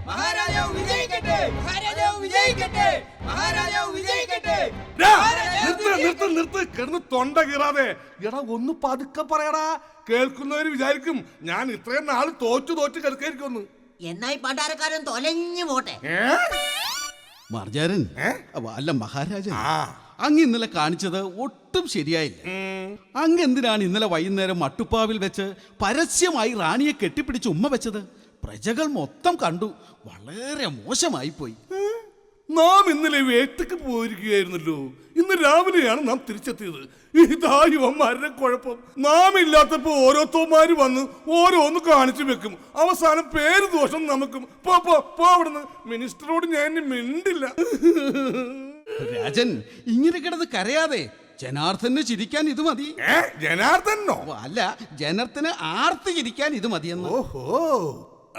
മഹാരാജാവ് വിജയിക്കട്ടെ, മഹാരാജാവ് വിജയിക്കട്ടെ, മഹാരാജാവ് വിജയിക്കട്ടെ. നിർത്ത് കിടന്ന് തൊണ്ട കീറാതെ. എടാ ഒന്ന് പതുക്കെ പറയടാ, കേൾക്കുന്നവര് വിചാരിക്കും ഞാൻ ഇത്രയും നാള് തോറ്റു കിടക്കായിരിക്കും. എന്നായി പണ്ടാരക്കാരൻ തൊലഞ്ഞു പോട്ടെ. മാർജാരൻ അല്ല മഹാരാജൻ, അങ്ങ് ഇന്നലെ കാണിച്ചത് ഒട്ടും ശരിയായില്ല. അങ്ങ് എന്തിനാണ് ഇന്നലെ വൈകുന്നേരം മട്ടുപ്പാവിൽ വെച്ച് പരസ്യമായി റാണിയെ കെട്ടിപ്പിടിച്ച് ഉമ്മ വെച്ചത്? പ്രജകൾ മൊത്തം കണ്ടു. വളരെ മോശമായി പോയി. നാം ഇന്നലെ വേട്ടക്ക് പോയിരിക്കുകയായിരുന്നല്ലോ. ഇന്ന് രാവിലെയാണ് നാം തിരിച്ചെത്തിയത്. ഇതാ യുവന്മാരുടെ കുഴപ്പം. നാം ഇല്ലാത്തപ്പോ ഓരോരുത്തന്മാര് വന്ന് ഓരോന്ന് കാണിച്ചു വെക്കും. അവസാനം പേര് ദോഷം നമുക്കും. അവിടുന്ന് മിനിസ്റ്ററോട് ഞാൻ മിണ്ടില്ല. രാജൻ ഇങ്ങനെ കിടന്ന് കരയാതെ. ജനാർദ്ദന് ചിരിക്കാൻ ഇത് മതി. ജനാർദ്ദനോ? അല്ല, ജനത്തിന് ആർത്തി ചിരിക്കാൻ ഇത് മതിയെന്ന്. ഓഹോ,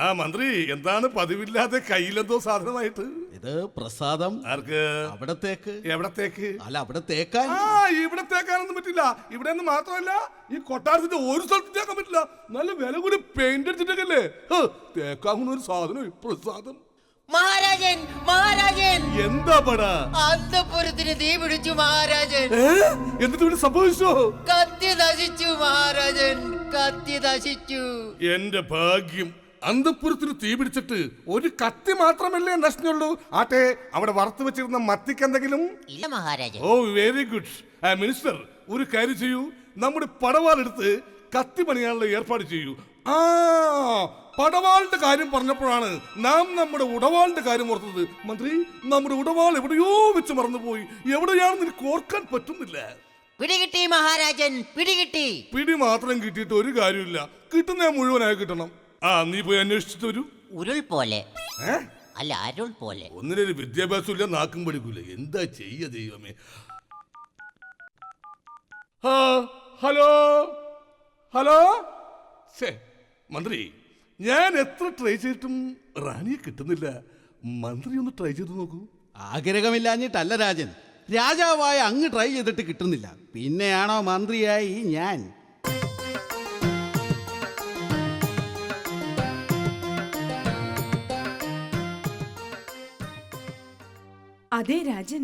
ആ മന്ത്രി എന്താണ് പതിവില്ലാതെ കയ്യിലെന്തോ സാധനമായിട്ട്? ഇത് പ്രസാദം. ആർക്ക്? അവിടത്തേക്ക്. എവിടത്തേക്ക്? അല്ല, അവിടെ തേക്കാൻ. ഇവിടെ തേക്കാനൊന്നും പറ്റില്ല. ഇവിടെ നിന്ന് മാത്രമല്ല, ഈ കൊട്ടാരത്തിന്റെ ഒരു സ്ഥലത്ത് തേക്കാൻ പറ്റില്ല. നല്ല വില കൂടി പെയിന്റ് അടിച്ചിട്ടൊക്കെ തേക്കാവുന്ന ഒരു സാധനം പ്രസാദം. മഹാരാജൻ, മഹാരാജൻ! എന്താ പടാ? അന്തപുരത്തിന് തീ പിടിച്ചു മഹാരാജൻ. എന്നിട്ട് ഇവിടെ സംഭവിച്ചോ? കത്തി നശിച്ചു മഹാരാജൻ, കത്തി നശിച്ചു. എന്റെ ഭാഗ്യം. അന്തപുരത്തിന് തീ പിടിച്ചിട്ട് ഒരു കത്തി മാത്രമല്ലേ നശിച്ചുള്ളൂ? ആട്ടെ, അവിടെ വറുത്തു വെച്ചിരുന്ന മത്തിക്ക് എന്തെങ്കിലും? ഇല്ല മഹാരാജൻ. ഓ, വെരി ഗുഡ്. മിനിസ്റ്റർ, ഒരു കാര്യം ചെയ്യൂ. നമ്മുടെ പടവാളെടുത്ത് കത്തി പണിയാനുള്ള ഏർപ്പാട് ചെയ്യൂ. പടവാളിന്റെ കാര്യം പറഞ്ഞപ്പോഴാണ് നാം നമ്മുടെ ഉടവാളിന്റെ കാര്യം ഓർത്തത്. മന്ത്രി, നമ്മുടെ ഉടവാൾ എവിടെയോ വെച്ച് മറന്നുപോയി. എവിടെയാണെന്ന് എനിക്ക് ഓർക്കാൻ പറ്റുന്നില്ല. പിടികിട്ടി മഹാരാജൻ, പിടികിട്ടി. പിടി മാത്രം കിട്ടിയിട്ട് ഒരു കാര്യമില്ല. കിട്ടുന്ന മുഴുവനായി കിട്ടണം. നീ പോയി അന്വേഷിച്ചിട്ട് വരൂ. ഉരുൾ പോലെ അല്ല, അരുൾ പോലെ. ഒന്നിനൊരു വിദ്യാഭ്യാസം ഇല്ല, നാക്കും പഠിക്കൂല. എന്താ ചെയ്യ ദൈവമേ. Hello hello. മന്ത്രി, ഞാൻ എത്ര ട്രൈ ചെയ്തിട്ടും റാണിയെ കിട്ടുന്നില്ല. മന്ത്രി ഒന്ന് ട്രൈ ചെയ്ത് നോക്കൂ. ആഗ്രഹമില്ലാഞ്ഞിട്ടല്ല രാജൻ, രാജാവായ അങ്ങ് ട്രൈ ചെയ്തിട്ട് കിട്ടുന്നില്ല. പിന്നെയാണോ മന്ത്രിയായി ഞാൻ? അതെ രാജൻ,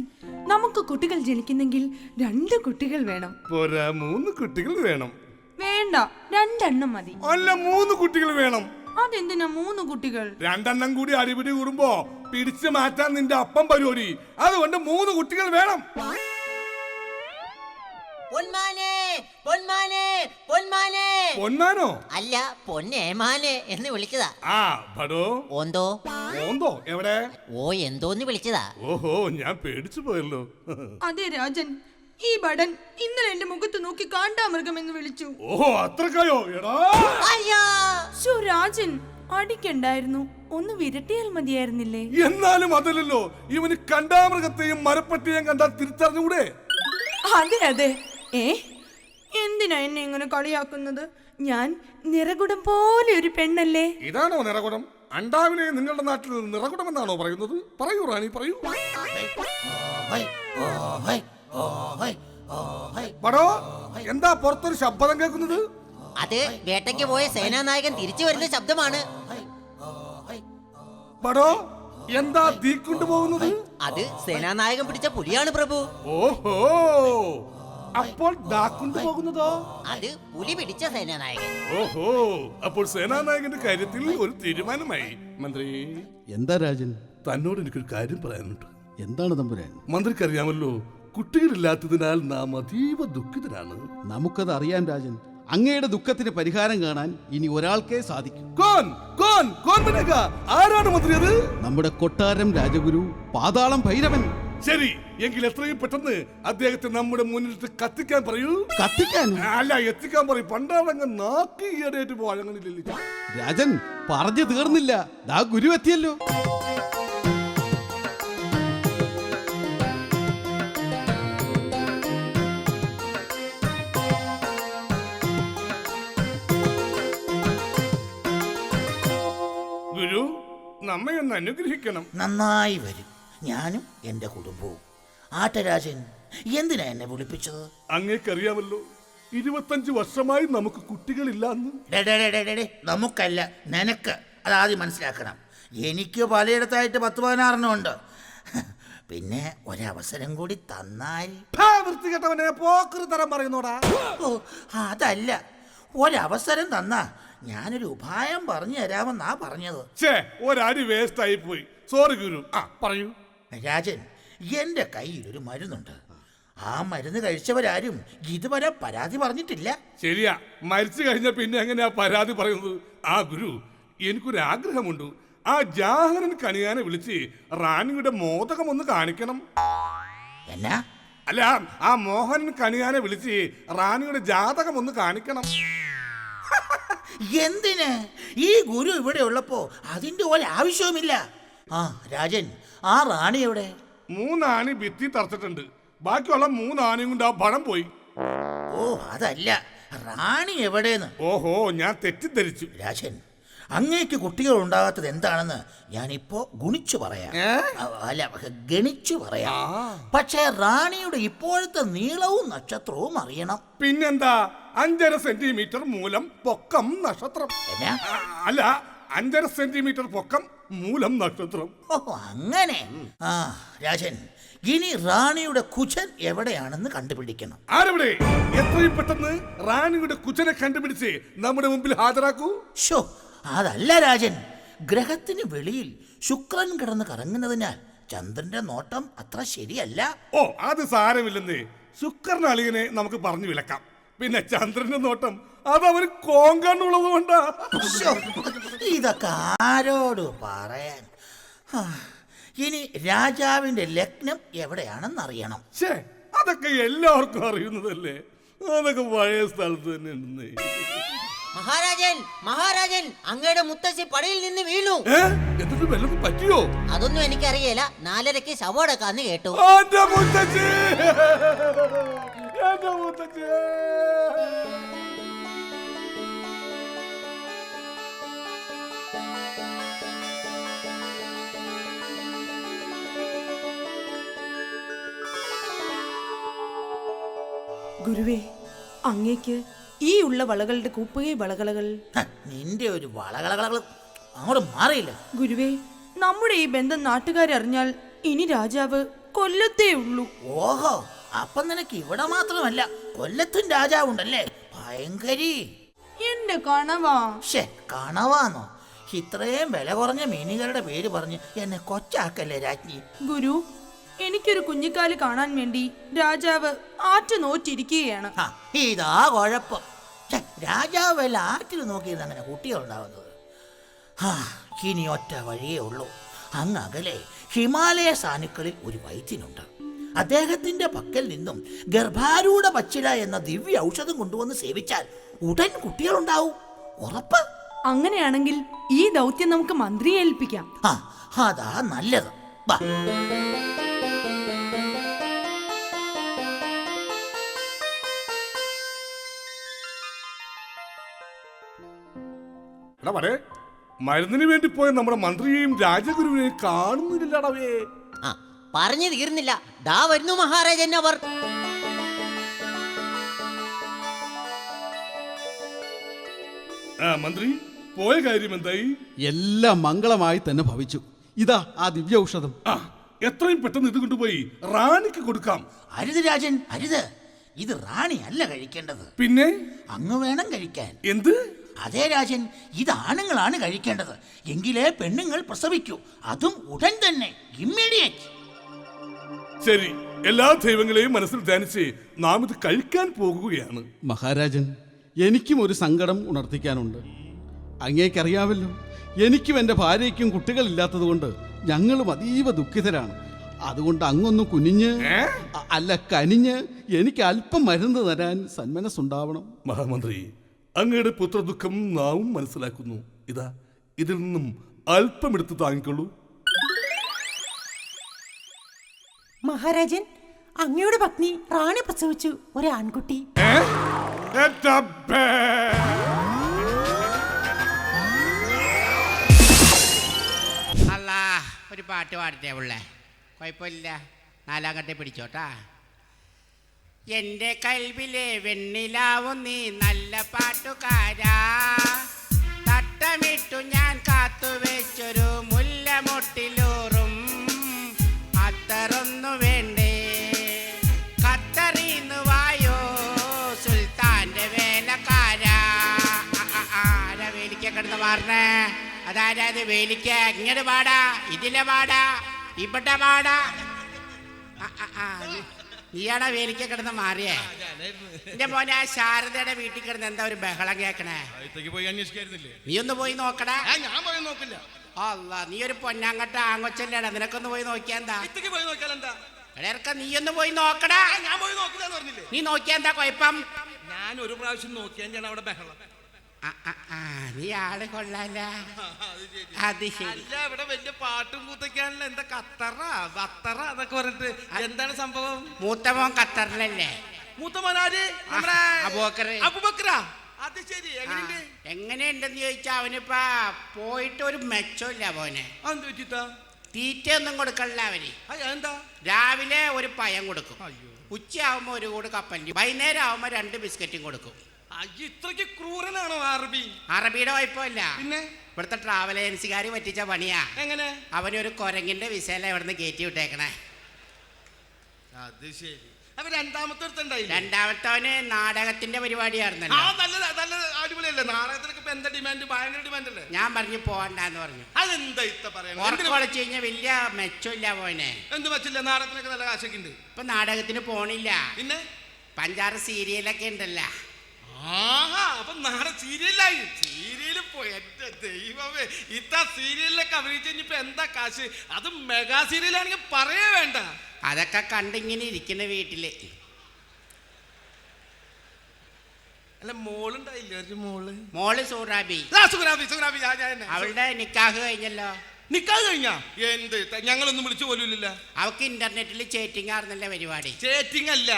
നമുക്ക് കുട്ടികൾ ജനിക്കുന്നെങ്കിൽ 2 കുട്ടികൾ വേണം. പോരാ, 3 കുട്ടികൾ വേണം. വേണ്ട, 2 എണ്ണം മതി. അല്ല, 3 കുട്ടികൾ വേണം. അതെന്തിനാ 3 കുട്ടികൾ? 2 എണ്ണം കൂടി അടിപിടി കൂടുമ്പോ പിടിച്ചു മാറ്റാൻ നിന്റെ അപ്പം പരിപാടി. അതുകൊണ്ട് 3 കുട്ടികൾ വേണം. പൊന്മാനെ, പൊന്മാനെ, പൊന്മാനെ. പൊന്മാനോ? അല്ല, പൊന്നേമാനെ എന്ന് വിളിച്ചതാ. ഭടോ. ഓന്തോ. ഓന്തോ എവിടെ? ഓ, എന്തോന്ന് വിളിച്ചതാ. ഓഹോ, ഞാൻ പേടിച്ചു പോയല്ലോ. അതെ രാജൻ, ഈ ബടൻ ഇന്നലെ എന്റെ മുഖത്ത് നോക്കി കാണ്ടാമൃഗം എന്ന് വിളിച്ചു. ഓഹോ, അത്രക്കായോ? എടാ രാജൻ, അടിക്കണ്ടായിരുന്നു, ഒന്ന് വിരട്ടിയാൽ മതിയായിരുന്നില്ലേ? എന്നാലും അതല്ലല്ലോ, ഇവന് കണ്ടാമൃഗത്തെയും മരപ്പട്ടിയെയും കണ്ടാൽ തിരിച്ചറിഞ്ഞൂടെ? അതെ അതെ. എന്തിനാ എന്നെ ഇങ്ങനെ കളിയാക്കുന്നത്? ഞാൻ നിറകുടം പോലെ ഒരു പെണ്ണല്ലേ? ഇതാണോ നിറകുടം? അണ്ടാവിനെ നിങ്ങളുടെ നാട്ടിൽ നിറകുടം എന്നാണോ പറയുന്നത്? പറയൂ റാണി, പറയൂ. പടോ, എന്താ പുറത്തൊരു ശബ്ദം കേൾക്കുന്നത്? അത് വേട്ടയ്ക്ക് പോയ സേനാനായകൻ തിരിച്ചു വരുന്ന ശബ്ദമാണ്. പടോ, എന്താ തീ കൊണ്ടുപോകുന്നത്? അത് സേനാനായകൻ പിടിച്ച പുലിയാണ് പ്രഭു. ഓഹോ, അപ്പോൾ ദാ കൊണ്ടുപോകുന്നതോ? അത് പുലി പിടിച്ച സേനാനായകൻ. ഓഹോ, അപ്പോൾ സേനാനായകന്റെ കാര്യത്തിൽ ഒരു തീരുമാനമായി. മന്ത്രി. എന്താ രാജൻ? തന്നോട് എനിക്കൊരു കാര്യം പറയാനുണ്ട്. എന്താണ് തമ്പുരാൻ? മന്ത്രിക്കറിയാമല്ലോ, കുട്ടികളില്ലാത്തതിനാൽ നാം അതീവ ദുഃഖിതരാണ്. നമുക്കത് അറിയാം രാജൻ. അങ്ങയുടെ ദുഃഖത്തിന് പരിഹാരം കാണാൻ ഇനി ഒരാൾക്കേ സാധിക്കും. ആരാണ് മന്ത്രി അത്? നമ്മുടെ കൊട്ടാരം രാജഗുരു പാതാളം ഭൈരവൻ. ശരി, എങ്കിൽ എത്രയും പെട്ടെന്ന് അദ്ദേഹത്തെ നമ്മുടെ മുന്നിൽ കത്തിക്കാൻ പറയൂ. കത്തിക്കാൻ? അല്ല, എത്തിക്കാൻ പറയൂ. പണ്ടാവങ്ങ് നാക്കി ഈയടേറ്റ് പോഴങ്ങളില്ല. രാജൻ പറഞ്ഞു തീർന്നില്ല, ദാ ഗുരു എത്തിയല്ലോ. ഗുരു, നമ്മെ ഒന്ന് അനുഗ്രഹിക്കണം. നന്നായി വരും. ഞാനും എന്റെ കുടുംബവും. ആട്ടരാജൻ, എന്തിനാ എന്നെ വിളിപ്പിച്ചത്? അങ്ങേക്കറിയാമല്ലോ, 25 വർഷമായി നമുക്ക് കുട്ടികളില്ലാന്ന്. നമുക്കല്ല, നിനക്ക്. അതാദ്യം മനസ്സിലാക്കണം. എനിക്ക് പലയിടത്തായിട്ട് 10-16 ഉണ്ട്. പിന്നെ ഒരവസരം കൂടി തന്നാൽ. വൃത്തികെട്ടവനെ പോക്കറി തരം പറയുന്നോടാ. ഓ, അതല്ല, ഒരവസരം തന്നാ ഞാനൊരു ഉപായം പറഞ്ഞു തരാമെന്നാ പറഞ്ഞത്. ഒരടി വേസ്റ്റ് ആയി പോയി. സോറി ഗുരു. പറയൂ രാജൻ. എൻ്റെ കയ്യിൽ ഒരു മരുന്നുണ്ട്. ആ മരുന്ന് കഴിച്ചവരാരും ഇതുവരെ പരാതി പറഞ്ഞിട്ടില്ല. ശരിയാ, മരിച്ചു കഴിഞ്ഞ പിന്നെ എങ്ങനെയാ പരാതി പറയുന്നത്? ഗുരു, എനിക്കൊരു ആഗ്രഹമുണ്ട്. ആ ജാഹരൻ കണിയാനെ വിളിച്ച് റാണിയുടെ മോദകം ഒന്ന് കാണിക്കണം. എന്നാ? അല്ല, ആ മോഹൻ കണിയാനെ വിളിച്ച് റാണിയുടെ ജാതകം ഒന്ന് കാണിക്കണം. എന്തിന്? ഈ ഗുരു ഇവിടെ ഉള്ളപ്പോ അതിന്റെ ഒരാവശ്യവുമില്ല. രാജൻ, ആ റാണി എവിടെ? 3 ആണി ഭിത്തി തറച്ചിട്ടുണ്ട്. ബാക്കിയുള്ള 3 ആണിയും കൊണ്ട് ആ പണം പോയി. ഓ, അതല്ല, റാണി എവിടെന്ന്. ഓഹോ, ഞാൻ തെറ്റിദ്ധരിച്ചു. രാജൻ, അങ്ങേക്ക് കുട്ടികൾ ഉണ്ടാകാത്തത് എന്താണെന്ന് ഞാനിപ്പോ ഗുണിച്ചു പറയാം. അല്ല, ഗണിച്ചു പറയാം. പക്ഷേ റാണിയുടെ ഇപ്പോഴത്തെ നീളവും നക്ഷത്രവും അറിയണം. പിന്നെന്താ, 5.5 സെന്റിമീറ്റർ മൂലം പൊക്കം നക്ഷത്രം. അല്ല, 5.5 സെന്റിമീറ്റർ പൊക്കം മൂലം നക്ഷത്രം. ഓ, അങ്ങനെ. രാജൻ, ഇനി റാണിയുടെ കുചൻ എവിടെയാണെന്ന് കണ്ടുപിടിക്കണം. ആരെവിടെ? എത്രയും പെട്ടെന്ന് റാണിയുടെ കുചനെ കണ്ടുപിടിച്ച് നമ്മുടെ മുമ്പിൽ ഹാജരാക്കൂ. ഷോ, അതല്ല രാജൻ. ഗ്രഹത്തിന് വെളിയിൽ ശുക്രൻ കിടന്ന് കറങ്ങുന്നതിനാൽ ചന്ദ്രന്റെ നോട്ടം അത്ര ശരിയല്ല. ഓ, അത് സാരമില്ലെന്നേ. ശുക്രൻ അളിയനെ നമുക്ക് പറഞ്ഞു വിലക്കാം. പിന്നെ ചന്ദ്രന്റെ നോട്ടം അതവന് കോങ്കണ്ണുള്ളത് കൊണ്ടാ. ഇതൊക്കെ ആരോട് പറയാൻ? ഇനി രാജാവിന്റെ ലഗ്നം എവിടെയാണെന്ന് അറിയണം. അതൊക്കെ എല്ലാവർക്കും അറിയുന്നതല്ലേ. അതൊക്കെ പഴയ സ്ഥലത്ത് തന്നെ ഉണ്ടെന്നേ. മഹാരാജൻ, മഹാരാജൻ, അങ്ങയുടെ മുത്തശ്ശി പടയിൽ നിന്ന് വീണു. എന്നിട്ട് വല്ലതും പറ്റിയോ? അതൊന്നും എനിക്കറിയില്ല. 4:30 ശവോടക്കാന്ന് കേട്ടു. എന്റെ മുത്തശ്ശി, എന്റെ മുത്തശ്ശി. ഗുരുവേ, അങ്ങേക്ക് ഈ ഉള്ള വളകളുടെ കൂപ്പുകൈ വളകളകൾ. നിന്റെ ഒരു വളകളകൾ അങ്ങോട്ട് മാറിയില്ല. ഗുരുവേ, നമ്മുടെ ഈ ബന്ധം നാട്ടുകാരറിഞ്ഞാൽ ഇനി രാജാവ് കൊല്ലത്തേ ഉള്ളൂ. ഓഹോ, അപ്പം നിനക്ക് ഇവിടെ മാത്രമല്ല കൊല്ലത്തും രാജാവുണ്ടല്ലേ? ഭയങ്കരി. എന്റെ കണവാ. കണവാന്നോ? ഇത്രയും വില കുറഞ്ഞ മീനുകളുടെ പേര് പറഞ്ഞ് എന്നെ കൊച്ചാക്കല്ലേ രാജ്ഞി. ഗുരു, എനിക്കൊരു കുഞ്ഞിക്കാല് കാണാൻ വേണ്ടി രാജാവ് ആറ്റ് നോറ്റിരിക്കുകയാണ്. ഇതാ കുഴപ്പം. രാജാവ് വല്ല ആറ്റിൽ നോക്കിയിരുന്ന അങ്ങനെ കുട്ടികളുണ്ടാവുന്നത്. ഇനി ഒറ്റ വഴിയേ ഉള്ളൂ. അങ്ങ് അകലെ ഹിമാലയ സാനുക്കളിൽ ഒരു വൈദ്യനുണ്ട്. അദ്ദേഹത്തിന്റെ പക്കൽ നിന്നും ഗർഭാരൂഢ പച്ചില എന്ന ദിവ്യ ഔഷധം കൊണ്ടുവന്ന് സേവിച്ചാൽ ഉടൻ കുട്ടികളുണ്ടാവും. ഉറപ്പ്. അങ്ങനെയാണെങ്കിൽ ഈ ദൗത്യം നമുക്ക് മന്ത്രിയെ ഏൽപ്പിക്കാം. അതാ നല്ലത്. മരുന്നിന് വേണ്ടി പോയ നമ്മുടെ മന്ത്രിയെയും രാജഗുരുവിനെയും കാണുന്നില്ലടവേ. പറഞ്ഞു തീർന്നില്ല. ദാ വരുന്നു മഹാരാജൻ അവർ. മന്ത്രി, പോയ കാര്യം എന്തായി? എല്ലാം മംഗളമായി തന്നെ ഭവിച്ചു. ഇതാ ആ ദിവ്യ ഔഷധം. എത്രയും പെട്ടെന്ന് ഇത് കൊണ്ടുപോയി റാണിക്ക് കൊടുക്കാം. അരുത് രാജൻ, അരുത്. ഇത് റാണി അല്ല കഴിക്കേണ്ടത്. പിന്നെ അങ്ങ് വേണം കഴിക്കാൻ. എന്ത്? അതേ രാജൻ, ഇത് ആണുങ്ങളാണ് കഴിക്കേണ്ടത്. എങ്കിലേ പെണ്ണുങ്ങൾ പ്രസവിക്കൂ. അതും ഉടൻ തന്നെ, ഇമ്മീഡിയറ്റ്. ശരി, എല്ലാ ദൈവങ്ങളെയും മനസ്സിൽ ധ്യാനിച്ച് നാം ഇത് കഴിക്കാൻ പോകുകയാണ്. മഹാരാജൻ, എനിക്കും ഒരു സങ്കടം ഉണർത്തിക്കാനുണ്ട്. അങ്ങേക്കറിയാമല്ലോ, എനിക്കും എൻ്റെ ഭാര്യയ്ക്കും കുട്ടികളില്ലാത്തത് കൊണ്ട് ഞങ്ങളും അതീവ ദുഃഖിതരാണ്. അതുകൊണ്ട് അങ്ങൊന്ന് കുനിഞ്ഞ്, അല്ല കനിഞ്ഞ്, എനിക്ക് അല്പം മരുന്ന് തരാൻ സന്മനസ്സുണ്ടാവണം. മഹാമന്ത്രി, അങ്ങയുടെ പുത്രദുഃഖം നാവും മനസ്സിലാക്കുന്നു. ഇതാ, ഇതിൽ നിന്നും അല്പം എടുത്ത് താങ്ങിക്കൊള്ളൂ. മഹാരാജൻ, അങ്ങയുടെ പത്നി റാണി പ്രസവിച്ചു ഒരു ആൺകുട്ടി. അല്ല, ഒരു പാട്ട് പാടത്തേ ഉള്ളേ? കുഴപ്പമില്ല, 4-ാം കട്ടെ പിടിച്ചോട്ടാ. എൻ്റെ കൽവിലെ വെണ്ണിലാവും നീ നല്ല പാട്ടുകാരാ. മുത്തമിട്ടു ഞാൻ കാത്തുവെച്ചൊരു മുല്ലമൊട്ടിലൂറും അത്തറൊന്നു വേണ്ടേ ഖത്തറിന്ന് വായോ സുൽത്താന്റെ വേലക്കാരാ ആരാ വേലിക്ക കിടന്ന് മാറണേ അതാരാ ഇത് വേലിക്ക ഇങ്ങോട്ട് പാടാ ഇതിലെ പാടാ ഇവിടെ പാടാ നീയാടാ വേലിക്ക കിടന്ന് മാറിയേ എന്റെ മോനെ ആ ശാരദയുടെ വീട്ടിൽ കിടന്ന് എന്താ ഒരു ബഹളം കേക്കണേ പോയി അന്വേഷിക്കായിരുന്നില്ലേ? നീ ഒന്ന് പോയി നോക്കടാ ഞാൻ പോയി നോക്കില്ല. അല്ല നീ ഒരു പൊന്നാങ്കട്ട ആങ്ങൊച്ചല്ലേടാ നിനക്കൊന്ന് പോയി നോക്കിയാ എന്താ പോയി നോക്കിയാൽ എന്താ? എടേർക്ക നീ ഒന്ന് പോയി നോക്കടാ ഞാൻ പോയി നോക്കില്ലെന്ന് പറഞ്ഞില്ലേ? നീ നോക്കിയാ എന്താ കുഴപ്പം ഞാൻ ഒരു പ്രാവശ്യം നോക്കിയാൽ ഞാൻ അവിടെ ബഹളം. നീ ആള് കൊള്ളാല അത് ശരി അല്ല, ഇവിടെ വലിയ പാട്ടും കൂത്തൊക്കെയാണല്ലോ. എന്താ ഖത്തറ ബത്തറ എന്നൊക്കെ പറഞ്ഞിട്ട് എന്താണ് സംഭവം? മൂത്തമോൻ ഖത്തറിലല്ലേ മൂത്തമോനാര്? അബൂബക്കറാ? അത് ശരി. എങ്ങനെയുണ്ട്? എങ്ങനെയുണ്ടെന്ന് ചോദിച്ചാ അവനിപ്പാ പോയിട്ട് ഒരു മെച്ചമില്ല പോനെ. അതെന്ത് പറ്റിട്ടാ? തീറ്റയൊന്നും കൊടുക്കണില്ല അവന്. എന്താ? രാവിലെ ഒരു പയം കൊടുക്കും, ഉച്ചയാവുമ്പോ ഒരു കൂട് കപ്പലിന്, വൈകുന്നേരം ആവുമ്പോ 2 ബിസ്ക്കറ്റും കൊടുക്കും. ഇത്രക്ക് ക്രൂരനാണോ അറബി? അറബിയുടെ കുഴപ്പമില്ല, പിന്നെ ഇവിടുത്തെ ട്രാവൽ ഏജൻസിക്കാർ പറ്റിച്ച പണിയാ. എങ്ങനെ? അവനൊരു കുരങ്ങിന്റെ വിസയില ഇവിടുന്ന് കയറ്റി വിട്ടേക്കണേ. അത് ശരി. അപ്പൊ രണ്ടാമത്തെ രണ്ടാമത്തവന് നാടകത്തിന്റെ പരിപാടിയായിരുന്നല്ലോ. അടിപൊളിയല്ലേ നാടകത്തിനൊക്കെ? ഇപ്പൊ എന്താ ഡിമാൻഡ്? ഭയങ്കര ഡിമാൻഡ് അല്ലേ? ഞാൻ പറഞ്ഞു പോവണ്ടെന്ന് പറഞ്ഞു. അതെന്താ ഇത്ത പറയാ? കളിച്ചു കഴിഞ്ഞാൽ വലിയ മെച്ചമില്ല പോനെ. എന്ത് മെച്ചില്ല? നാടകത്തിനൊക്കെ നല്ല കാശൊക്കെ ഉണ്ട്. ഇപ്പൊ നാടകത്തിന് പോണില്ല, പിന്നെ 5-6 സീരിയലൊക്കെ ഉണ്ടല്ലോ. അപ്പൊ നാളെ സീരിയല് പോയി. എന്റെ ദൈവമേ, ഇത്ത സീരിയലിലൊക്കെ അഭിനയിച്ചപ്പോ എന്താ കാശ്? അത് മെഗാ സീരിയലാണെങ്കിൽ പറയേ വേണ്ട. അതൊക്കെ കണ്ടിങ്ങനെ ഇരിക്കുന്ന വീട്ടില്. അല്ല, മോളുണ്ടായില്ലേ? ഒരു മോള് സൂറാബി. അവളുടെ നിക്കാഹ് കഴിഞ്ഞല്ലോ. നിക്കാഹ് കഴിഞ്ഞാ? എന്ത്? ഞങ്ങളൊന്നും വിളിച്ചു പോലുമില്ല. അവക്ക് ഇന്റർനെറ്റിൽ ചേറ്റിംഗ് ആയിരുന്നല്ലേ പരിപാടി. ചേറ്റിംഗ് അല്ല,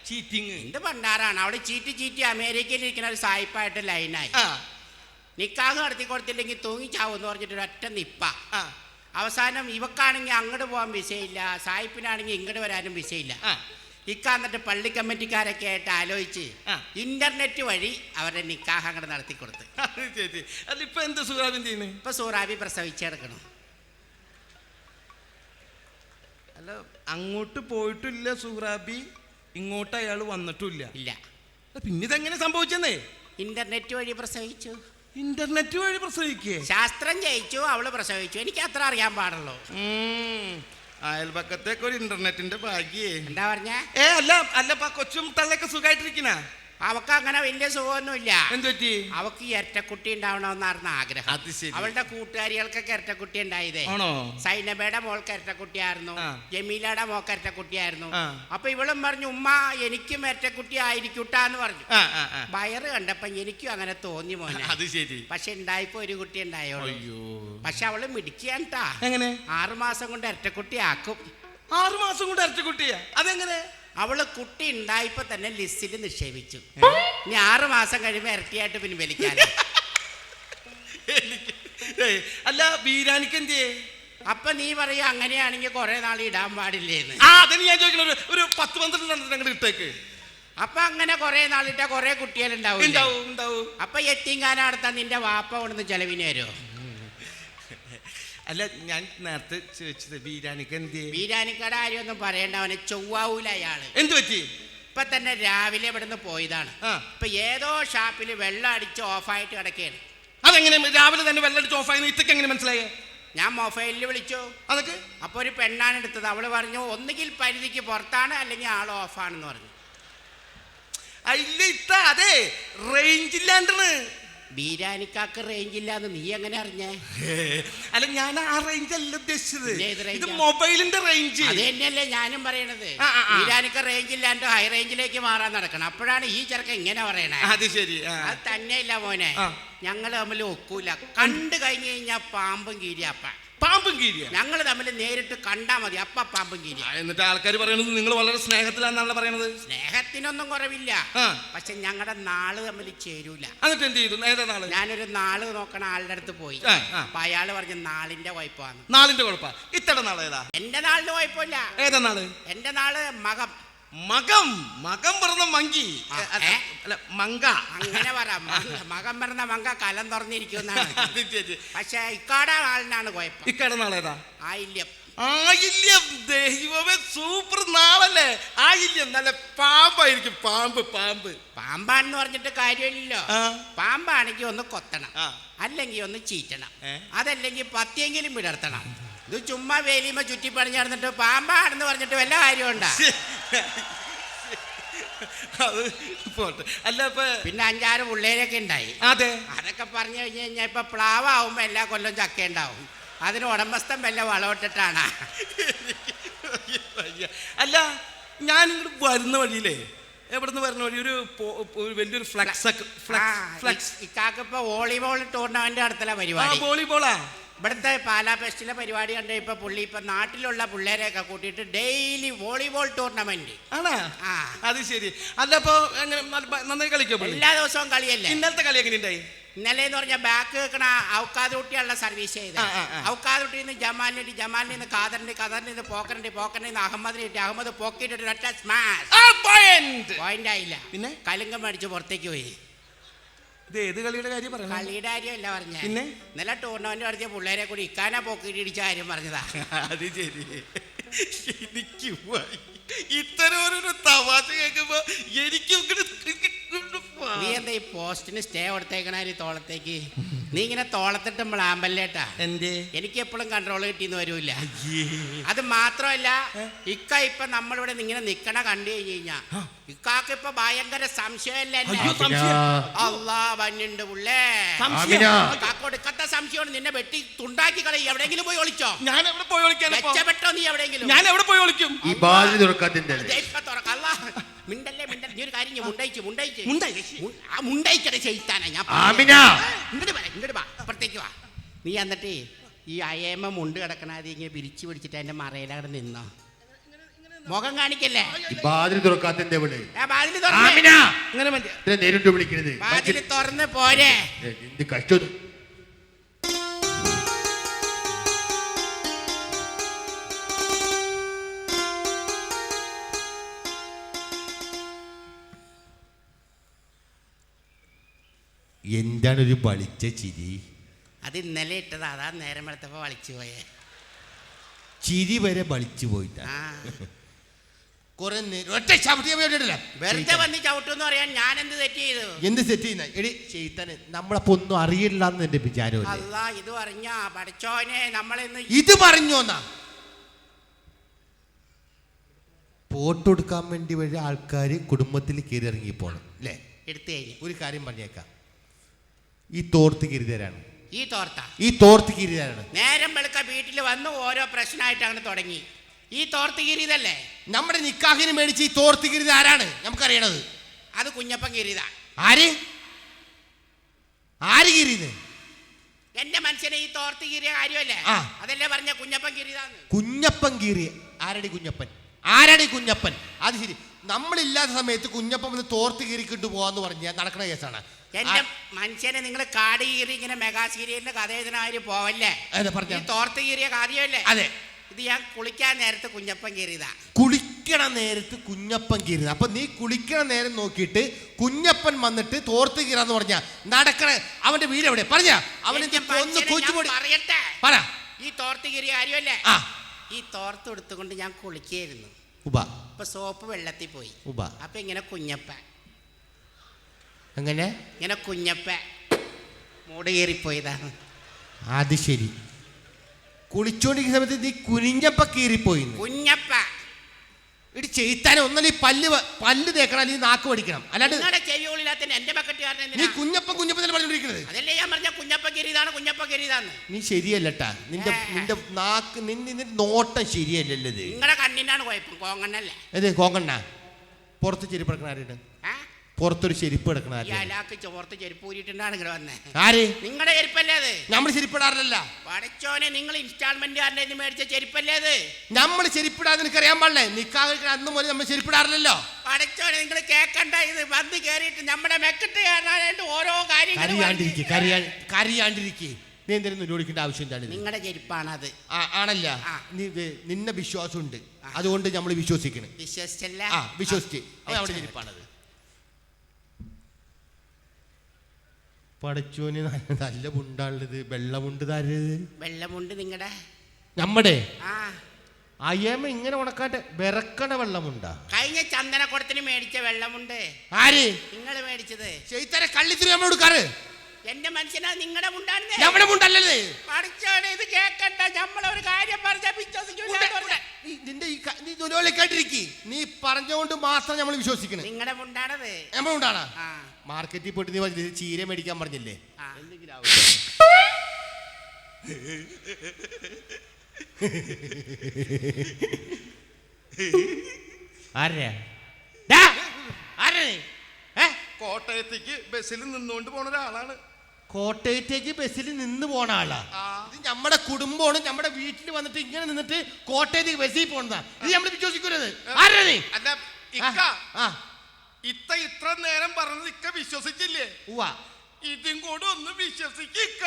ചീറ്റിംഗ്. എന്ത് പണ്ടാറാണ് അവള് ചീറ്റി അമേരിക്കയിൽ ഇരിക്കുന്ന ഒരു സായിപ്പായിട്ട് ലൈനായി. നിക്കാഹ് നടത്തി കൊടുത്തില്ലെങ്കിൽ തൂങ്ങിച്ചാവെന്ന് പറഞ്ഞിട്ട് ഒരൊറ്റ നിപ്പ. അവസാനം ഇവക്കാണെങ്കിൽ അങ്ങോട്ട് പോകാൻ വിസയില്ല, സായിപ്പിനാണെങ്കിൽ ഇങ്ങോട്ട് വരാനും വിസയില്ല. ഇക്കാന്നിട്ട് പള്ളി കമ്മിറ്റിക്കാരൊക്കെ ആയിട്ട് ആലോചിച്ച് ഇന്റർനെറ്റ് വഴി അവരുടെ നിക്കാഹ് അങ്ങോട്ട് നടത്തി കൊടുത്ത്. ഇപ്പൊ എന്ത് സൂറാബി ചെയ്യുന്നത്? ഇപ്പൊ സൂറാബി പ്രസവിച്ചെടുക്കണം. അല്ല, അങ്ങോട്ട് പോയിട്ടില്ല സൂറാബി, ഇങ്ങോട്ട് അയാൾ വന്നിട്ടില്ല. ഇല്ല. പിന്നെ ഇതെങ്ങനെ സംഭവിച്ചെന്നേ? ഇന്റർനെറ്റ് വഴി പ്രസവിച്ചു. ഇന്റർനെറ്റ് വഴി പ്രസവിക്കേ? ശാസ്ത്രം ജയിച്ചു, അവള് പ്രസവിച്ചു. എനിക്ക് അത്ര അറിയാൻ പാടുള്ളൂ. അയൽപക്കത്തേക്ക് ഒരു ഇന്റർനെറ്റിന്റെ ഭാഗ്യേ. എന്താ പറഞ്ഞ? അല്ല കൊച്ചും തള്ളൊക്കെ സുഖമായിട്ടിരിക്കണ? അവക്ക് അങ്ങനെ വലിയ സുഖമൊന്നുമില്ല. എന്തുപറ്റി? അവക്ക് ഇരട്ടക്കുട്ടി ഉണ്ടാവണമെന്നായിരുന്നു ആഗ്രഹം. അവളുടെ കൂട്ടുകാരികൾക്കൊക്കെ ഇരട്ടക്കുട്ടി ഉണ്ടായതേ. സൈനബയുടെ മോൾക്ക് ഇരട്ടക്കുട്ടിയായിരുന്നു, ജമീലയുടെ മോൾക്ക് ഇരട്ടക്കുട്ടിയായിരുന്നു. അപ്പൊ ഇവളും പറഞ്ഞു, ഉമ്മ എനിക്കും ഇരട്ടക്കുട്ടി ആയിരിക്കൂട്ടാന്ന് പറഞ്ഞു. വയറ് കണ്ടപ്പോ എനിക്കും അങ്ങനെ തോന്നി മോനെ. പക്ഷെ ഉണ്ടായപ്പോ ഒരു കുട്ടി ഉണ്ടായോളൂ. പക്ഷെ അവള് മിടിക്കാൻട്ടാ. എങ്ങനെ? 6 മാസം കൊണ്ട് ഇരട്ടക്കുട്ടി ആക്കും. 6 മാസം കൊണ്ട് ഇരട്ടക്കുട്ടിയാ? അതെങ്ങനെ? അവള് കുട്ടി ഉണ്ടായപ്പോ തന്നെ ലിസ്റ്റിൽ നിക്ഷേപിച്ചു. ഇനി 6 മാസം കഴിയുമ്പോ ഇരട്ടിയായിട്ട് പിൻവലിക്കാൻ. അല്ല, ബീരാനിക്ക് എന്തേ? അപ്പൊ നീ പറയാ അങ്ങനെയാണെങ്കിൽ കുറെ നാൾ ഇടാൻ പാടില്ലേന്ന്. ഞാൻ ചോദിക്കണ ഒരു 10-12 ഇട്ടേക്ക്. അപ്പൊ അങ്ങനെ കുറെ നാളിട്ട കുറെ കുട്ടികളുണ്ടാവും. അപ്പൊ എത്തിങ്കാന നടത്താൻ നിന്റെ വാപ്പ കൊണ്ടു ചെലവിന് വരുമോ? അല്ല, ഞാൻ നേരത്തെ ചോദിച്ചത് ബീരാനിക്ക് എന്തേ? ബീരാനിക്കട കാര്യമൊന്നും പറയണ്ട, അവനെ ചൊവ്വാവൂല അയാള്. എന്ത് പറ്റി? ഇപ്പൊ തന്നെ രാവിലെ ഇവിടുന്ന് പോയതാണ്. ഇപ്പൊ ഏതോ ഷാപ്പിൽ വെള്ളം അടിച്ച് ഓഫായിട്ട് കിടക്കുകയാണ്. അതെങ്ങനെ രാവിലെ തന്നെ വെള്ളം അടിച്ച് ഓഫായി? ഇതൊക്കെ എങ്ങനെ മനസ്സിലായേ? ഞാൻ മൊബൈലിൽ വിളിച്ചു. അതൊക്കെ അപ്പൊ ഒരു പെണ്ണാണ് എടുത്തത്. അവള് പറഞ്ഞു ഒന്നുകിൽ പരിധിക്ക് പുറത്താണ് അല്ലെങ്കിൽ ആൾ ഓഫാണെന്ന് പറഞ്ഞു. അതെ, റേഞ്ച് ഇല്ലാണ്ടാണ്. ബീരാനിക്കാക്ക് റേഞ്ച് ഇല്ലാന്ന് നീ എങ്ങനെ അറിഞ്ഞേ? അല്ല, ഞാൻ ആ റേഞ്ച് അല്ല ഉദ്ദേശിച്ചത്, ഇത് മൊബൈലിന്റെ റേഞ്ച്. അത് തന്നെയല്ലേ ഞാനും പറയണത്. ബീരാനിക്ക റേഞ്ച് ഇല്ലാണ്ട് ഹൈ റേഞ്ചിലേക്ക് മാറാൻ നടക്കണം. അപ്പോഴാണ് ഈ ചെറുക്കൻ ഇങ്ങനെ പറയണേ. അത് ശരി. അത് തന്നെയില്ല മോനെ, ഞങ്ങൾ തമ്മിൽ ഒക്കൂല. കണ്ടു കഴിഞ്ഞു കഴിഞ്ഞാൽ പാമ്പും കീരിയപ്പ. പാമ്പും കീരിയ? ഞങ്ങൾ തമ്മിൽ നേരിട്ട് കണ്ടാ മതി, അപ്പ പാമ്പും കീരിയ. എന്നിട്ട് ആൾക്കാർ പറയുന്നത് നിങ്ങൾ വളരെ സ്നേഹത്തിലാണെന്നാണല്ലോ പറയണത്. സ്നേഹത്തിനൊന്നും കുറവില്ല, പക്ഷെ ഞങ്ങളുടെ നാള് തമ്മിൽ ചേരൂല. എന്നിട്ട് എന്ത് ചെയ്തു? ഏതാ നാള്? ഞാനൊരു നാള് നോക്കണ ആളുടെ അടുത്ത് പോയി. അപ്പൊ അയാള് പറഞ്ഞ നാളിന്റെ കുഴപ്പമാണ്. നാളിന്റെ കുഴപ്പ? ഇത്തടെ നാള് ഏതാ? എന്റെ നാളിന് കുഴപ്പമില്ല. ഏതാ നാള്? എന്റെ നാള് മകം. മകം പറഞ്ഞ മങ്കി അല്ല മങ്ക. അങ്ങനെ പറ. മകൻ പറഞ്ഞ മങ്ക കലം തുറന്നിരിക്കുന്നതാണ്. അത് ശരി. പക്ഷെ ഇക്കാടെ ആളിനാണ് കുഴപ്പം. ഇക്കട നാളേതാ? ആയില്യം. ആയില്യം. ദൈവമേ, സൂപ്പർ നാളല്ലേ ആയില്യം. നല്ല പാമ്പായിരിക്കും. പാമ്പ്. പാമ്പാണെന്ന് പറഞ്ഞിട്ട് കാര്യമില്ലല്ലോ. ആ. പാമ്പാണെങ്കിൽ ഒന്ന് കൊത്തണം, ആ. അല്ലെങ്കിൽ ഒന്ന് ചീറ്റണം, അതല്ലെങ്കിൽ പത്തിയെങ്കിലും വിടർത്തണം. ഇത് ചുമ്മാ വേലിയുമ്പോ ചുറ്റി പണിഞ്ഞ് നടന്നിട്ട് പാമ്പാണെന്ന് പറഞ്ഞിട്ട് വല്ല കാര്യമുണ്ടാ? അത് പോട്ടെ. അല്ല ഇപ്പൊ പിന്നെ 5-6 പിള്ളേരൊക്കെ ഉണ്ടായി. അതെ, അതൊക്കെ പറഞ്ഞു കഴിഞ്ഞ് കഴിഞ്ഞാൽ ഇപ്പൊ പ്ലാവാകുമ്പോ എല്ലാ കൊല്ലം ചക്ക ഉണ്ടാവും. അതിന് ഉടമസ്ഥൻ വല്ല വളമിട്ടിട്ടാണ്. അല്ല ഞാൻ ഇങ്ങോട്ട് വരുന്ന വഴിയിലേ, എവിടുന്ന് വരുന്ന വഴി ഒരു വലിയൊരു ഫ്ലക്സ്. ഇക്കാക്കിപ്പോ വോളിബോൾ ടൂർണമെന്റ് നടത്തല പരിപാടി. വോളിബോളാ? ഇവിടുത്തെ പാലാ ഫെസ്റ്റിലെ പരിപാടി കണ്ട് ഇപ്പൊ പുള്ളി ഇപ്പൊ നാട്ടിലുള്ള പിള്ളേരെയൊക്കെ കൂട്ടിയിട്ട് ഡെയിലി വോളിബോൾ ടൂർണമെന്റ് ആണാ? ആ. അത് ശരി. അല്ല അപ്പൊ നന്നായി കളിക്കോ? എല്ലാ ദിവസവും കളിയല്ലേ. ഇന്നലത്തെ കളി എങ്ങനെ ഉണ്ടായി? ഇന്നലെ എന്ന് പറഞ്ഞാൽ ബാക്ക് വെക്കണ ഔക്കാദുട്ടിയുള്ള സർവീസ് ചെയ്ത് ഔക്കാദുട്ടിയിൽ നിന്ന് ജമാലിന്, ജമാലിൽ നിന്ന് ഖാദറിന്റെ, ഖാദറിൽ നിന്ന് പോക്കറിന്റെ, പോക്കറിൽ നിന്ന് അഹമ്മദിന് കിട്ടി, അഹമ്മദ് പോക്കിയിട്ട് ഒറ്റ സ്മാഷ്. പോയിന്റ് ആയില്ല. പിന്നെ കലുങ്കം മേടിച്ച് പുറത്തേക്ക് പോയി. ഇത് ഏത് കളിയുടെ കാര്യം പറഞ്ഞു? കളിയുടെ കാര്യമല്ല പറഞ്ഞ. പിന്നെ ഇന്നലെ ടൂർണമെന്റ് നടത്തിയ പിള്ളേരെ കൂടി ഇക്കാനെ പോക്കിയിട്ട് ഇടിച്ച കാര്യം പറഞ്ഞതാ. അത് ശരി. എനിക്ക് ഇത്തരം ഒരു തമാശ കേൾക്കുമ്പോ എനിക്കും നീ എന്താ ഈ പോസ്റ്റിന് സ്റ്റേ കൊടുത്തേക്കണ തോളത്തേക്ക്? നീ ഇങ്ങനെ തോളത്തിട്ടുമ്പോൾ ആമ്പല്ലേട്ടാ. എന്റെ എനിക്ക് എപ്പോഴും കൺട്രോൾ കിട്ടിയെന്ന് വരൂല. അത് മാത്രമല്ല, ഇക്ക ഇപ്പൊ നമ്മളിവിടെ ഇങ്ങനെ നിക്കണ കണ്ടു കഴിഞ്ഞു കഴിഞ്ഞാ ഇക്കാക്ക് ഇപ്പൊ ഭയങ്കര സംശയമല്ലേ? അള്ളാ വന്നുണ്ട് പുള്ളേ. കൊടുക്കത്ത സംശയമാണ്. നിന്നെ വെട്ടി തുണ്ടാക്കി കളി. എവിടെയെങ്കിലും പോയി ഒളിച്ചോ? ഞാൻ എവിടെ പോയി ഒളിക്കാൻ? രക്ഷപ്പെട്ടോ നീ എവിടെയെങ്കിലും? ഞാൻ എവിടെ പോയി ഒളിക്കും? ഈ ബാലി തുറക്കാത്തിന്റെ മിണ്ടല്ലേ മിണ്ടൽ. നീ ഒരു കാര്യം മുണ്ടയിക്കടെ ചെയ്താനാ ഞാൻ. ഇങ്ങോട്ട് വാ, അപ്പുറത്തേക്ക് വാ. നീ എന്നിട്ട് ഈ അയേമ മുണ്ട് കിടക്കണത് ഇങ്ങനെ പിരിച്ചു പിടിച്ചിട്ട് അതിന്റെ മറയിലവിടെ നിന്നോ. മുഖം കാണിക്കല്ലേ. ബാതിൽ തുറക്കാത്തിന്റെ നേരിട്ട് വിളിക്കരുത്. വാതിൽ തുറന്ന് പോരെ. എന്ത് കഷ്ടം. എന്താണ് ഒരു വളിച്ച ചിരി? അത് ഇന്നലെ ഇട്ടത്. അതാ നേരം വെളുത്തപ്പോ വളിച്ചു പോയേ. ചിരി വരെ വളിച്ചു പോയിട്ടാ. വെറുതെ വന്ന് ചവിട്ടെന്ന് പറയാൻ ഞാൻ എന്ത് തെറ്റ് ചെയ്തു? എന്ത് തെറ്റ് ചെയ്യുന്ന എടി ചെയ്താന്? നമ്മളപ്പോ ഒന്നും അറിയില്ല എന്ന് എന്റെ വിചാരം. അല്ല, ഇത് പറഞ്ഞാ പഠിച്ചോനെ നമ്മളിന്ന് ഇത് പറഞ്ഞോന്നാ പോട്ടെടുക്കാൻ വേണ്ടി വരെ ആൾക്കാർ കുടുംബത്തിൽ കയറി ഇറങ്ങി പോണം അല്ലേ? എടുത്തു കഴിഞ്ഞു. ഒരു കാര്യം പറഞ്ഞേക്കാം, ഈ തോർത്ത് കിരിതരാണ്. ഈ തോർത്ത് കിരിതരാണ്. നേരം വെളുക്ക വീട്ടിൽ വന്ന് ഓരോ പ്രശ്നമായിട്ട് അങ്ങനെ തുടങ്ങി. ഈ തോർത്ത് കിരീതല്ലേ നമ്മുടെ നിക്കാഹിന് മേടിച്ച് ഈ തോർത്ത് കിരിത ആരാണ് നമുക്കറിയണത്? അത് കുഞ്ഞപ്പൻ കിരീത. ആര് കിരീത്? എന്റെ മനുഷ്യനെ ഈ തോർത്ത് കീറിയ കാര്യമല്ലേ? അതല്ലേ പറഞ്ഞ കുഞ്ഞപ്പൻ കിരീതാന്ന്. കുഞ്ഞപ്പൻ കീറിയ ആരടി കുഞ്ഞപ്പൻ? അത് ശരി. നമ്മളില്ലാത്ത സമയത്ത് കുഞ്ഞപ്പൻ വന്ന് തോർത്ത് കീറിക്കിട്ട് പോവാന്ന് പറഞ്ഞാൽ നടക്കണ കേസാണ്. എന്റെ മനുഷ്യനെ നിങ്ങൾ കാട് കീറി ഇങ്ങനെ മെഗാ സീരിയലിന്റെ കഥ എഴുതുന്നവര് പോവല്ലേ? തോർത്ത് കീറിയ കാര്യമല്ലേ? അതെ. ഇത് ഞാൻ കുളിക്കാൻ നേരത്ത് കുഞ്ഞപ്പൻ കീറിയതാ. കുളിക്കണ നേരത്ത് കുഞ്ഞപ്പൻ കീറിയതാ. അപ്പൊ നീ കുളിക്കണ നേരം നോക്കിയിട്ട് കുഞ്ഞപ്പൻ വന്നിട്ട് തോർത്ത് കീറാന്ന് പറഞ്ഞാ നടക്കണ അവന്റെ വീട് എവിടെ? പറഞ്ഞ അവനെ പറയട്ടെ. പറ. ഈ തോർത്ത് കീറിയ കാര്യമല്ലേ? ഈ തോർത്ത് എടുത്തുകൊണ്ട് ഞാൻ കുളിക്കായിരുന്നു. ഇപ്പൊ സോപ്പ് വെള്ളത്തിൽ പോയി. അപ്പൊ ഇങ്ങനെ കുഞ്ഞപ്പ ഇങ്ങനെ കുഞ്ഞപ്പ മൂട് കീറിപ്പോയതാണ്. അത് ശരി. കുളിച്ചോണ്ടിരിക്കുന്ന സമയത്ത് നീ കുനിഞ്ഞപ്പ കീറിപ്പോയി. കുഞ്ഞപ്പ ഇടി ചെയ്താനെ ഒന്നല്ല ഈ പല്ല് തേക്കണം, അല്ലെങ്കിൽ നാക്ക് പഠിക്കണം. അല്ലാണ്ട് എന്റെ ബക്കറ്റ് നീ കുഞ്ഞപ്പൻ പറഞ്ഞോണ്ടിരിക്കുന്നത്. അതല്ലേ ഞാൻ പറഞ്ഞ കുഞ്ഞപ്പ കീറിയതാണ്. നീ ശരിയല്ലട്ടാ. നിന്റെ നാക്ക് നിന്റെ നോട്ടം ശരിയല്ലല്ലോ. ഇത് നിങ്ങളുടെ കണ്ണിനാണ് കുഴപ്പം. കോങ്ങണ്ണല്ലേ? അതെ, കോങ്ങണ്ണ. പുറത്ത് ചെരുപ്പ് എടുക്കണ ആരാണ്? പുറത്തൊരു ചെരുപ്പ് എടുക്കണ പുറത്ത് ചെരുപ്പ് ഊരിട്ടുണ്ടാണ് ഇങ്ങനെ വന്നേ. ആര്? നിങ്ങളുടെ ചെരുപ്പല്ലേ അത്? നമ്മൾ ചെരുപ്പിടാറില്ല. പഠിച്ചോനെ, നിങ്ങൾ ഇൻസ്റ്റാൾമെന്റ് മേടിച്ച ചെരുപ്പല്ലേ അത്? നമ്മൾ ചെരുപ്പിടാതെ നിനക്ക് അറിയാൻ പാടില്ലേ? നിക്കാഹ് അന്ന് പോലെ നമ്മൾ ചെരുപ്പിടാറില്ലല്ലോ. പഠിച്ചോനെ, നിങ്ങൾ കേക്കണ്ട. ഇത് വന്ന് കേറിയിട്ട് നമ്മുടെ മെക്കിട്ട് കയറാനായിട്ട് ഓരോ കാര്യങ്ങൾ കരയാണ്ടിരിക്കേ. നീ എന്തിനും നുരോടിക്കേണ്ട ആവശ്യം എന്താണ്? നിങ്ങളുടെ ചെരുപ്പാണത്. ആണല്ല, ആ. നീ നിന്നെ വിശ്വാസമുണ്ട്, അതുകൊണ്ട് നമ്മൾ വിശ്വസിക്കണം. വിശ്വസിച്ചല്ല? വിശ്വസിച്ച് അവിടെ ചെരുപ്പാണത്. പടച്ചോന് നല്ല മുണ്ടാണുള്ളത്. വെള്ളമുണ്ട് താരത്. വെള്ളമുണ്ട് നിങ്ങളുടെ നമ്മുടെ ആ അയ്യമ്മ ഇങ്ങനെ ഉണക്കാട്ടെ വിറക്കണ വെള്ളമുണ്ടാ. കഴിഞ്ഞ ചന്ദനക്കുടത്തിന് മേടിച്ച വെള്ളമുണ്ട്. ആര്? നിങ്ങൾ മേടിച്ചത്. ചെയ്തര കള്ളിത്തിരി നമ്മൾ കൊടുക്കാറ്. എന്റെ മനുഷ്യനാ നിങ്ങളുടെ മുണ്ടാണ്. നമ്മുടെ മുണ്ടല്ലേ? പഠിച്ചാണ് ഇത് കേക്കണ്ട. നമ്മളൊരു കാര്യം പറഞ്ഞ വിശ്വസിക്കൂല. നിന്റെ നീ ദുലോലിക്കാണ്ടിരിക്കി. നീ പറഞ്ഞുകൊണ്ട് മാത്രം നമ്മൾ വിശ്വസിക്കണം. നിങ്ങളുടെ മുണ്ടാണത്. നമ്മൾ മുണ്ടാണ്. ആ മാർക്കറ്റിൽ പോയിട്ട് നീ പറഞ്ഞില്ലേ ചീര മേടിക്കാൻ പറഞ്ഞില്ലേ? ആ. എന്തെങ്കിലും ആവശ്യം കോട്ടയത്തേക്ക് ബസ്സിൽ നിന്നുകൊണ്ട് പോണ ഒരാളാണ്. കോട്ടയത്തേക്ക് ബസ്സിൽ നിന്ന് പോണ ആളാ. ഇത് നമ്മുടെ കുടുംബമാണ്. നമ്മുടെ വീട്ടിൽ വന്നിട്ട് ഇങ്ങനെ നിന്നിട്ട് കോട്ടയത്തേക്ക് ബസ്സിൽ പോണതാ. ഇത് നമ്മൾ വിശ്വസിക്കരുത്. ആരാ നീ? അല്ല ഇക്ക, ആ ഇത്ര നേരം പറഞ്ഞത് ഇക്ക വിശ്വസിച്ചില്ലേ? ഉവ്വ. ഇതും കൂടെ ഒന്ന് വിശ്വസിക്ക.